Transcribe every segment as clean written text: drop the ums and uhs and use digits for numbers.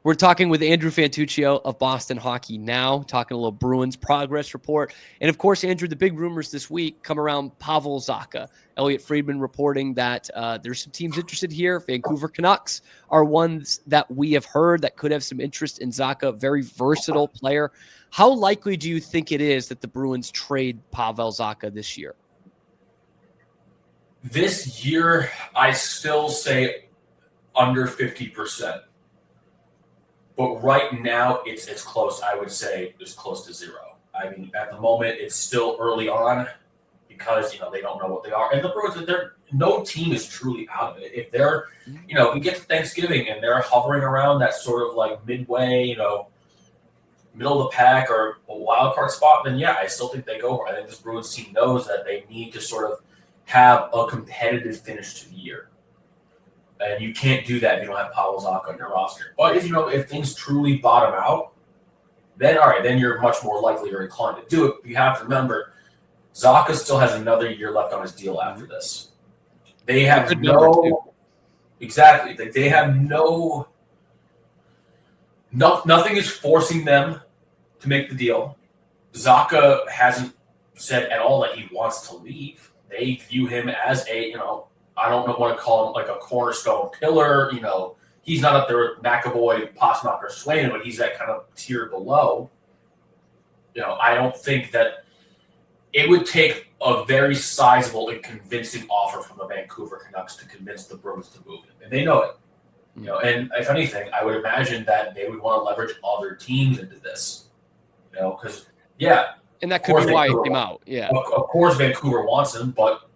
We're talking with Andrew Fantucchio of Boston Hockey Now, talking a little Bruins progress report. And of course, Andrew, the big rumors this week come around Pavel Zacha. Elliot Friedman reporting that there's some teams interested here. Vancouver Canucks are ones that we have heard that could have some interest in Zacha, very versatile player. How likely do you think it is that the Bruins trade Pavel Zacha this year? This year, I still say under 50%. But right now, it's close. I would say it's close to zero. I mean, at the moment, it's still early on because, they don't know what they are. And the Bruins, no team is truly out of it. If they're, we get to Thanksgiving and they're hovering around that sort of like midway, middle of the pack or a wild card spot, then yeah, I still think they go. I think this Bruins team knows that they need to sort of have a competitive finish to the year. And you can't do that if you don't have Pavel Zacha on your roster. But if things truly bottom out, then all right, then you're much more likely or inclined to do it. But you have to remember, Zacha still has another year left on his deal after this. They have exactly. They have nothing is forcing them to make the deal. Zacha hasn't said at all that he wants to leave. They view him as I don't want to call him like a cornerstone pillar. He's not up there with McAvoy, Pasternak, Swayman, but he's that kind of tier below. I don't think that it would take a very sizable and convincing offer from the Vancouver Canucks to convince the Bruins to move him. And they know it. And if anything, I would imagine that they would want to leverage other teams into this. Because, yeah. And that could be why he came out. Yeah. Of course, Vancouver wants him, but,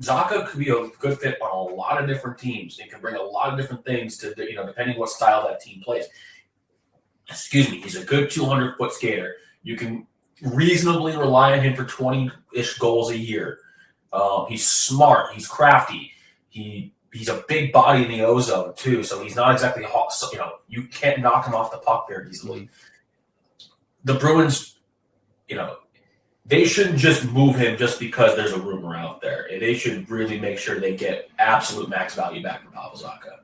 Zacha could be a good fit on a lot of different teams. It can bring a lot of different things to, depending what style that team plays. Excuse me. He's a good 200-foot skater. You can reasonably rely on him for 20-ish goals a year. He's smart. He's crafty. He's a big body in the ozone, too, so he's not exactly hot. So, you can't knock him off the puck very easily. The Bruins, they shouldn't just move him just because there's a rumor out there. They should really make sure they get absolute max value back from Pavel Zacha.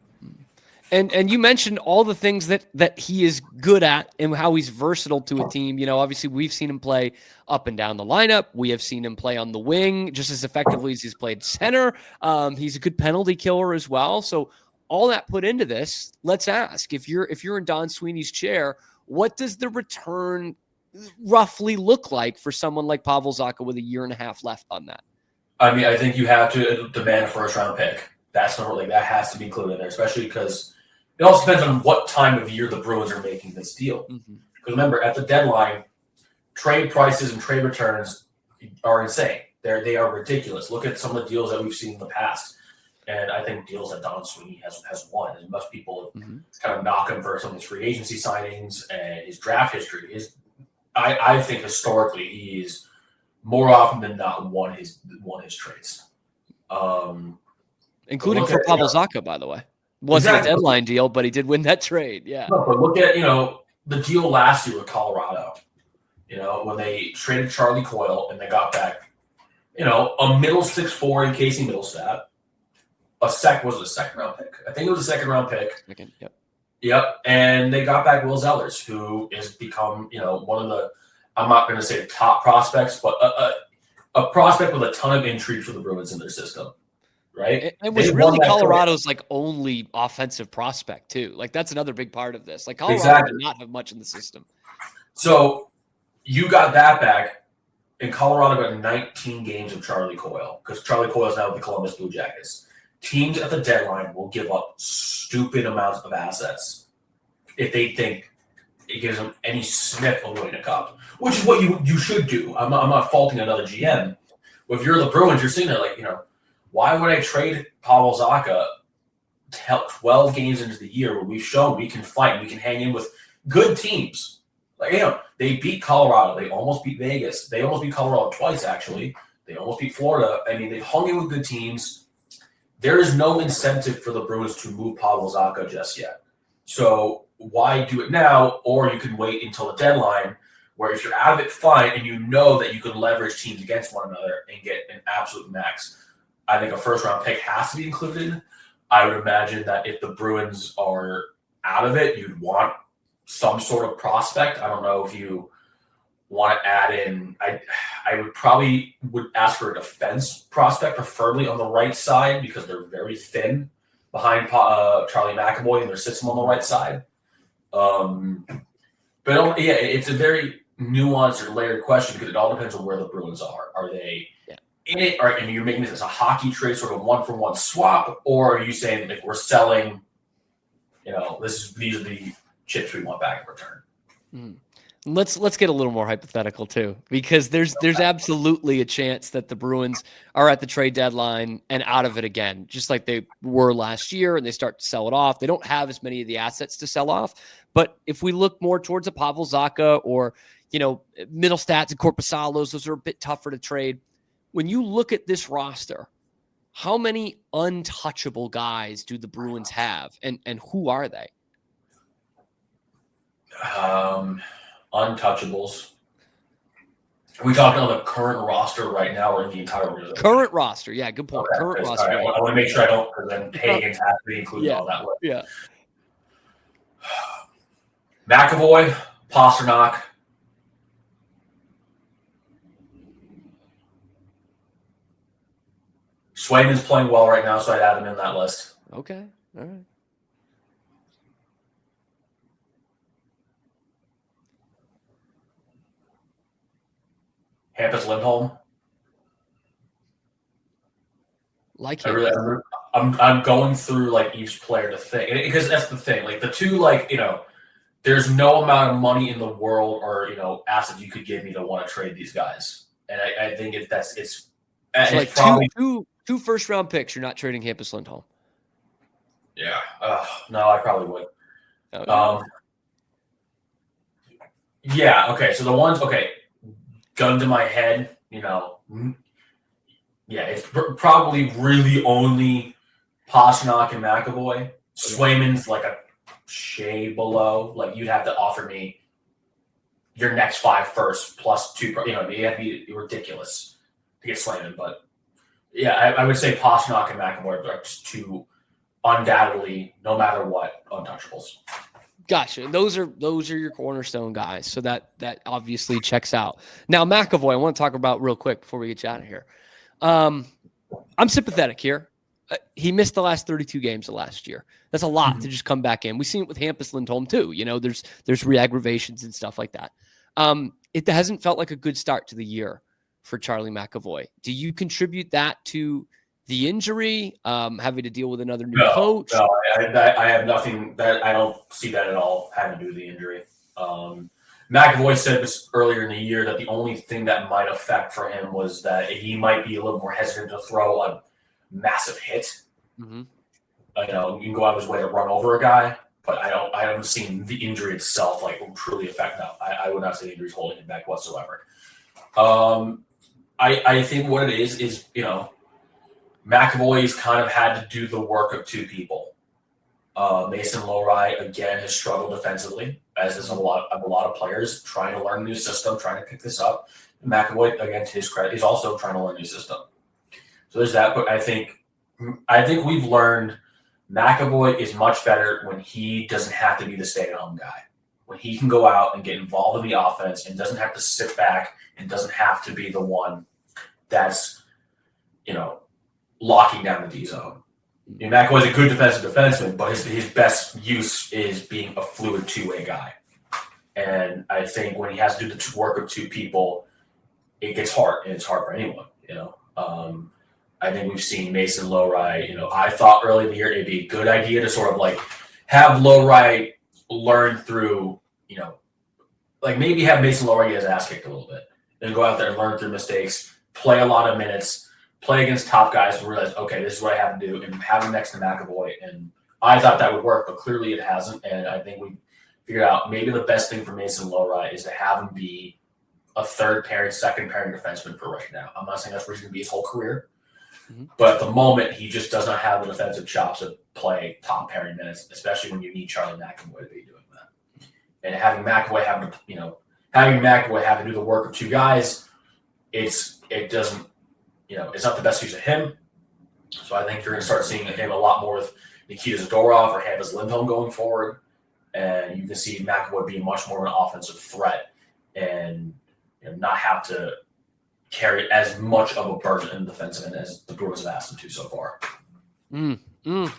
And you mentioned all the things that he is good at and how he's versatile to a team. Obviously we've seen him play up and down the lineup. We have seen him play on the wing just as effectively as he's played center. He's a good penalty killer as well. So all that put into this, let's ask, if you're in Don Sweeney's chair, what does the return roughly look like for someone like Pavel Zacha with a year and a half left on that? I mean, I think you have to demand a first-round pick. That's not really, that has to be included in there, especially because it also depends on what time of year the Bruins are making this deal. Because remember, at the deadline, trade prices and trade returns are insane. They are ridiculous. Look at some of the deals that we've seen in the past. And I think deals that Don Sweeney has won. And most people kind of knock him for some of his free agency signings and his draft history. I think historically he's more often than not won his trades. Including for Pavel Zacha, by the way. Wasn't a deadline deal, but he did win that trade. Yeah. No, but look at, the deal last year with Colorado, when they traded Charlie Coyle and they got back, a middle 6'4" in Casey Middlestat. Was it a second round pick? I think it was a second round pick. Yep. Yep. And they got back Will Zellers, who has become, one of the, I'm not going to say top prospects, but a prospect with a ton of intrigue for the Bruins in their system. Right. It was really Colorado's only offensive prospect too. That's another big part of this. Colorado did not have much in the system. So you got that back, and Colorado got 19 games of Charlie Coyle because Charlie Coyle is now with the Columbus Blue Jackets. Teams at the deadline will give up stupid amounts of assets if they think it gives them any sniff of winning a cup, which is what you should do. I'm not faulting another GM. But if you're the Bruins, you're sitting there why would I trade Pavel Zacha 12 games into the year where we've shown we can fight, we can hang in with good teams? They beat Colorado. They almost beat Vegas. They almost beat Colorado twice, actually. They almost beat Florida. I mean, they've hung in with good teams. There is no incentive for the Bruins to move Pavel Zacha just yet. So why do it now? Or you can wait until the deadline where if you're out of it, fine, and you know that you can leverage teams against one another and get an absolute max. I think a first-round pick has to be included. I would imagine that if the Bruins are out of it, you'd want some sort of prospect. I don't know if you want to add in. I would probably ask for a defense prospect, preferably on the right side, because they're very thin behind Charlie McAvoy and their system on the right side. But yeah, it's a very nuanced or layered question because it all depends on where the Bruins are. Are they in it? And you're making this as a hockey trade, sort of one-for-one swap, or are you saying like we're selling? These are the chips we want back in return. Mm. Let's get a little more hypothetical too, because there's absolutely a chance that the Bruins are at the trade deadline and out of it again, just like they were last year, and they start to sell it off. They don't have as many of the assets to sell off, but if we look more towards a Pavel Zacha or middle stats and Korpisalos, those are a bit tougher to trade. When you look at this roster, how many untouchable guys do the Bruins have, and who are they? Untouchables. Are we talking on the current roster right now or in the entire organization? Current roster, yeah, good point. Okay, current roster. Right. I want to make sure I don't, because then Hagen's has to be included all that way. Yeah. McAvoy, Pasternak. Swayman's playing well right now, so I'd add him in that list. Okay, all right. Hampus Lindholm. Like him. I'm going through like each player to think, because that's the thing. Like the two, there's no amount of money in the world or assets you could give me to want to trade these guys, and I think it's like probably two first round picks. You're not trading Hampus Lindholm. Yeah. No, I probably would. Okay. Yeah. Okay. So the ones. Okay. Gun to my head. Yeah, it's probably really only Pasternak and McAvoy. Swayman's like a shade below. Like you'd have to offer me your next 5 first plus 2. You have to be ridiculous to get Swayman. But yeah, I would say Pasternak and McAvoy are just 2 undoubtedly, no matter what, untouchables. Gotcha. Those are your cornerstone guys. So that obviously checks out. Now McAvoy, I want to talk about real quick before we get you out of here. I'm sympathetic here. He missed the last 32 games of last year. That's a lot to just come back in. We've seen it with Hampus Lindholm too. There's re-aggravations and stuff like that. It hasn't felt like a good start to the year for Charlie McAvoy. Do you contribute that to the injury, having to deal with another new coach? No, I have nothing that I don't see that at all having to do with the injury. McAvoy said this earlier in the year that the only thing that might affect for him was that he might be a little more hesitant to throw a massive hit. Mm-hmm. You can go out of his way to run over a guy, but I haven't seen the injury itself truly affect. No, I would not say the injury is holding him back whatsoever. I think what it is McAvoy's kind of had to do the work of 2 people. Mason Lohrei, again, has struggled defensively, as is a lot of players trying to learn a new system, trying to pick this up. McAvoy, again, to his credit, he's also trying to learn a new system. So there's that. But I think we've learned McAvoy is much better when he doesn't have to be the stay-at-home guy. When he can go out and get involved in the offense and doesn't have to sit back and doesn't have to be the one that's, locking down the D zone. McAvoy's a good defensive defenseman, but his best use is being a fluid 2-way guy. And I think when he has to do the work of 2 people, it gets hard, and it's hard for anyone. I think we've seen Mason Lohrei. I thought early in the year it'd be a good idea to sort of have Lohrei learn through, maybe have Mason Lohrei get his ass kicked a little bit, and go out there and learn through mistakes, play a lot of minutes, play against top guys, and realize, okay, this is what I have to do, and have him next to McAvoy. And I thought that would work, but clearly it hasn't. And I think we figured out maybe the best thing for Mason Lohrei is to have him be a third pairing, second pairing defenseman for right now. I'm not saying that's where he's going to be his whole career, but at the moment, he just does not have the defensive chops to play top pairing minutes, especially when you need Charlie McAvoy to be doing that. And having McAvoy have to do the work of 2 guys, it doesn't. It's not the best use of him. So I think you're going to start seeing him a lot more with Nikita Zadorov or Hampus Lindholm going forward. and you can see McAvoy being much more of an offensive threat and not have to carry as much of a burden in the defensive end as the Bruins have asked him to so far.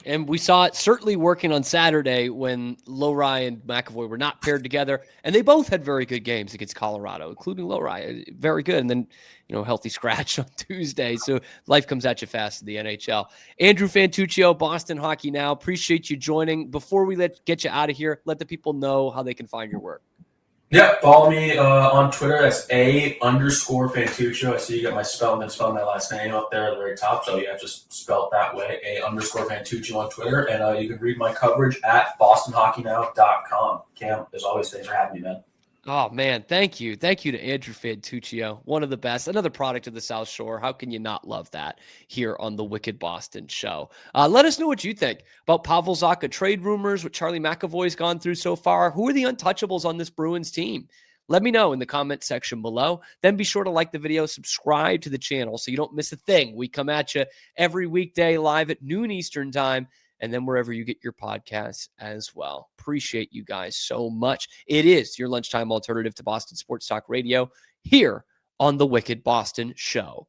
And we saw it certainly working on Saturday when Lowry and McAvoy were not paired together, and they both had very good games against Colorado, including Lowry, very good. And then, healthy scratch on Tuesday. So life comes at you fast in the NHL. Andrew Fantucchio, Boston Hockey Now. Appreciate you joining. Before we get you out of here, let the people know how they can find your work. Yeah, follow me on Twitter. That's _Fantuccio. I see you got my spelling my last name up there at the very top. So yeah, just spelled that way, _Fantuccio on Twitter. And you can read my coverage at bostonhockeynow.com. Cam, as always, thanks for having me, man. Oh, man, thank you. Thank you to Andrew Fantuccio, one of the best, another product of the South Shore. How can you not love that here on the Wicked Boston show? Let us know what you think about Pavel Zacha trade rumors, what Charlie McAvoy's gone through so far. Who are the untouchables on this Bruins team? Let me know in the comment section below. Then be sure to like the video, subscribe to the channel so you don't miss a thing. We come at you every weekday live at noon Eastern time, and then wherever you get your podcasts as well. Appreciate you guys so much. It is your lunchtime alternative to Boston Sports Talk Radio here on the Wicked Boston Show.